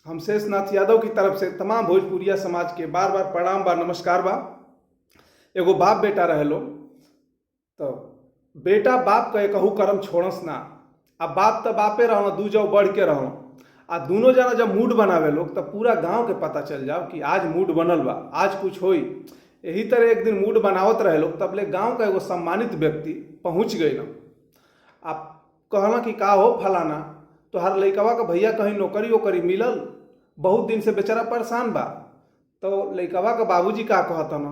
हम शेषनाथ यादव की तरफ से तमाम भोजपुरिया समाज के बार बार प्रणाम बा, नमस्कार बा। एगो बाप बेटा रहे लो, तो बेटा बाप के कहू कर्म छोड़स ना। अब बाप तो बापे रहो, दूजो बढ़ के रहो। आ दोनों जना जब मूड बनावे लोग तो पूरा गांव के पता चल जाओ कि आज मूड बनल बा, आज कुछ होई। यही तरह एक दिन मूड बनावत रहे लोग, तब ले गांव का एगो सम्मानित व्यक्ति पहुंच गई ना। आप कहला कि का हो फलाना, तो हर लइकवा का भैया कहीं नौकरी वोकरी मिलल, बहुत दिन से बेचारा परेशान बा। तो लइकवा का बाबूजी का कहता ना,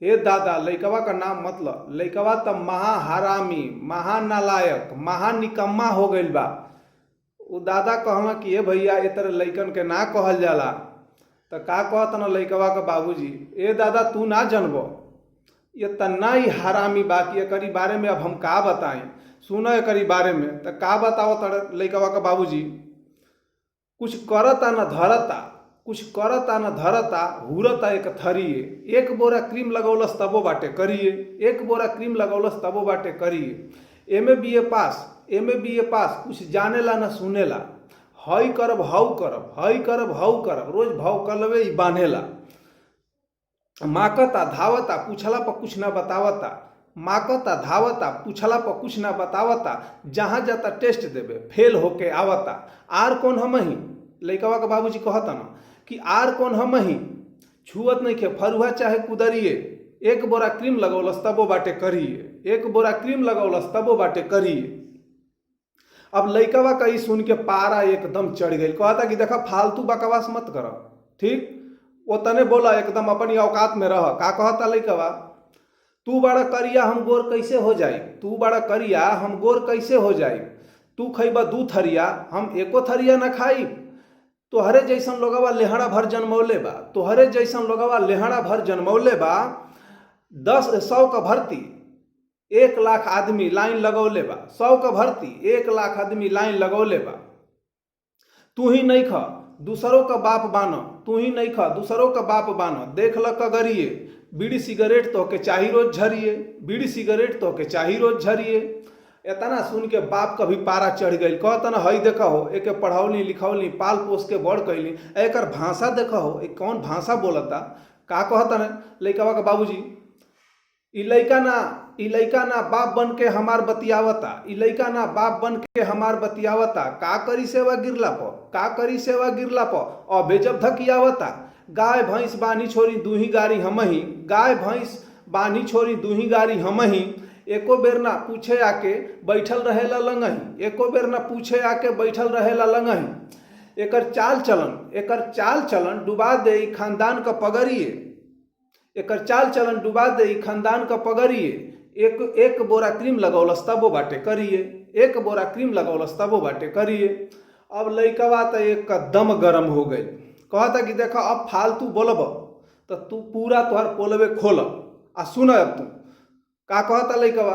ए दादा लइकवा का नाम मतलब लइकवा तो महा हरामी, महा नालायक, महा निकम्मा हो गइल बा। वो दादा कहला कि ए भैया ए तरह लइकन के ना कहल जाला। तो का कहता ना लइकवा का बाबूजी, ए दादा तू ना जनबो, ये तना ही हरामी बा कि एकरी बारे में अब हम का बताएं। सुनो एकरी बारे में तो का बताओ तर लइकवा का बाबूजी, कुछ करता न धरता, कुछ करता न धरता, हुरता एक थरिए। एक बोरा क्रीम लगौलस तबो बाटे करिए, एक बोरा क्रीम लगौलस तबो बाटे करिए। एमे बीए पास, एमे बीए पास, कुछ जानेला न सुनेला। हई करब हऊ करब, हई करब हऊ करब, रोज भाव कलवे ही बांधेला। माकता धावता, पूछला पर कुछ ना बतावता। माकता धावता, पूछला पर कुछ ना बतावता। जहाँ जाता टेस्ट देवे, फेल होके आवता। आर कौन हम ही, लइकवा का बाबूजी कहता ना कि आर कौन हम ही, छुअत नहीं खे फरुहा चाहे कुदरिए। एक बोरा क्रीम लगौलस तबो बाटे करिए, एक बोरा क्रीम लगौलस तबो बाटे करिए। अब लइकवा का ई सुन के पारा एकदम चढ़ गई। कहता कि देखा फालतू बकवास मत कर, ठीक वो तने बोला, एकदम अपनी औकात में रह। का कहता लइकवा, तू बड़ा करिया हम गोर कैसे हो जाई, तू बड़ा करिया हम गोर कैसे हो जाई। तू खइबा दू थरिया, हम एको थरिया न खाई। तोहरे जैसन लोगवा लेहड़ा भर जन्मौले बा, तोहरे जैसन लोगवा लेहड़ा भर जन्मौले बा। 100 का भर्ती 1 लाख आदमी लाइन लगौले बा, 100 का भर्ती 1 लाख आदमी लाइन लगौले बा। तू ही नहीं खा दूसरों का बाप बानो, तू ही नहीं खा दूसरों का बाप बानो। देख ल कगरिए, बीड़ी सिगरेट तो के चाही रोज झरिए, बीड़ी सिगरेट तो के चाही रोज झरिए। इतना सुन के बाप का भी पारा चढ़ गई। कहता ना हई देखा हो, एक पढ़ौली लिखौली, पाल पोस के बड़ कैली, एकर भाषा देखा हो, एक कौन भाषा बोलता। का कहता ना लइकवा का बाबूजी, ई लइका ना बाप बन के हमार बतियावता, ई लइका ना बाप बन के हमार बतियावता। का करी सेवा गिरला पर, का करी सेवा गिरला पर अबे जब धकियावता। गाय भैंस बानी छोरी दूही गारी हमही, गाय भैंस बानी छोरी दूही गारी हमही। एको बेर ना पूछे आके बैठल रहेला लंगही, एको बेर ना पूछे आके बैठल रहेला लंगही। एकर चाल चलन डुबा दे खानदान का पगड़िए, एकर चाल चलन डुबा दे खानदान का पगड़िए। एक बोरा क्रीम लगौलस तबो बाटे करिए, एक बोरा क्रीम लगौलस तबो बाटे करिए। अब लइकवा तो एक दम गरम हो गई। कहता कि देखा अब फालतू बोलब तो तू पूरा तोहर पोलवे खोल आ सुन। अब तू का कहता लइकवा,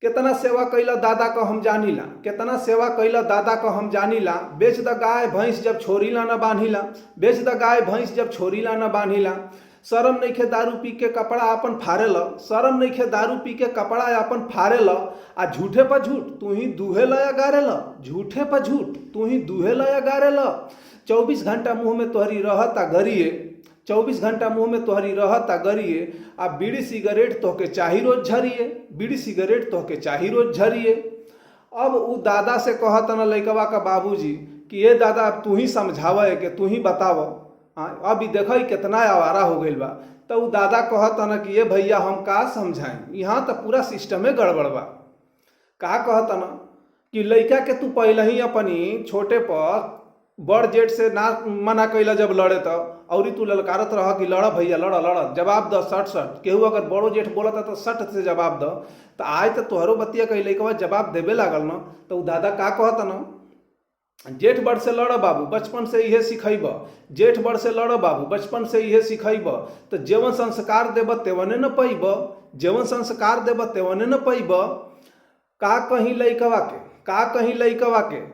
कितना सेवा कैला दादा का हम जानीला, कितना सेवा कैला दादा का हम जानीला। बेच द गाय भैंस जब छोरीला न बांधिला, बेच द गाय भैंस जब छोरीला न बांधिला। शरम नइखे दारू पी के कपड़ा अपन फाड़ेल, शरम नइखे दारू पी के कपड़ा अपन फाड़ेल। आ झूठे पर झूठ तू ही दूहे लया गारेल, झूठे पर झूठ तू ही दूहे लया गारेल। 24 घंटा मुँह में तोहरी रहता गरिए, 24 घंटा मुँह में तोहरी रहता गरिए। आ बीड़ी सिगरेट तो के चाही रोज झरिए, बीड़ी सिगरेट तो के चाही रोज झरिए। अब उ दादा से कहता ना लइकवा का बाबूजी कि ये दादा अब तू ही समझावे के तू ही बताव। अभी देखो कितना आवारा हो गई बा। तो उ दादा कहता ना कि ये भैया हम का समझाएं, यहाँ तो पूरा सिस्टमे गड़बड़ बा। का कहता ना कि लइका के तू पहले ही अपनी छोटे पर बड़ जेठ से ना मना कैला जब लड़े तो, और तू ललकारत रह कि लड़ भैया लड़, जवाब द सट सट। केहू अगर बड़ो जेठ बोलता तो सट से जवाब द। तो आज तो तोहरो बतिया कही लइकवा जवाब देवे लागल ना। तो उ दादा का कहता ना, जेठ बड़ से लड़ बाबू बचपन से इहे सिखैब, जेठ बड़ से लड़ बाबू बचपन से इहे सिखैब। तो जेवन संस्कार देब तेवने न पैब, जेवन संस्कार देब तेवने न पैब। का कहीं लइकवा के, का कहीं लइकवा के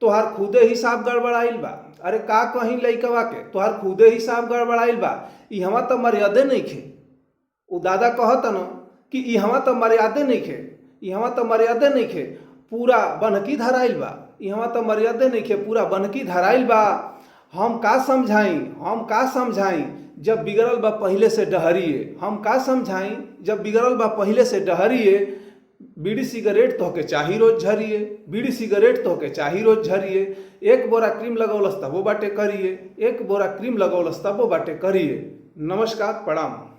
तोहार खुदे हिसाब गड़बड़ाइल बा। अरे का कहीं लइकवा के तोहार खुदे हिसाब गड़बड़ाइल बा। इहवा तो मर्यादे नहीं खे। उ दादा कहता न कि इहवा तो मर्यादे नहीं खे, इहवा तो मर्यादे नहीं खे, पूरा बनकी धराइल बा। इहवा तो मर्यादे नहीं खे, पूरा बनकी धराइल बा। हम का समझाई जब बिगड़ल बा पहले से डहरिए। हम का समझाई जब बिगड़ल बा पहले से डहरिए। बीड़ी सिगरेट तोहके चाही रोज झरिए। बीड़ी सिगरेट तोहके चाही रोज झरिए। एक बोरा क्रीम लगौलस तबो बाटे करिए। एक बोरा क्रीम लगौलस तबो बाटे करिए। नमस्कार, प्रणाम।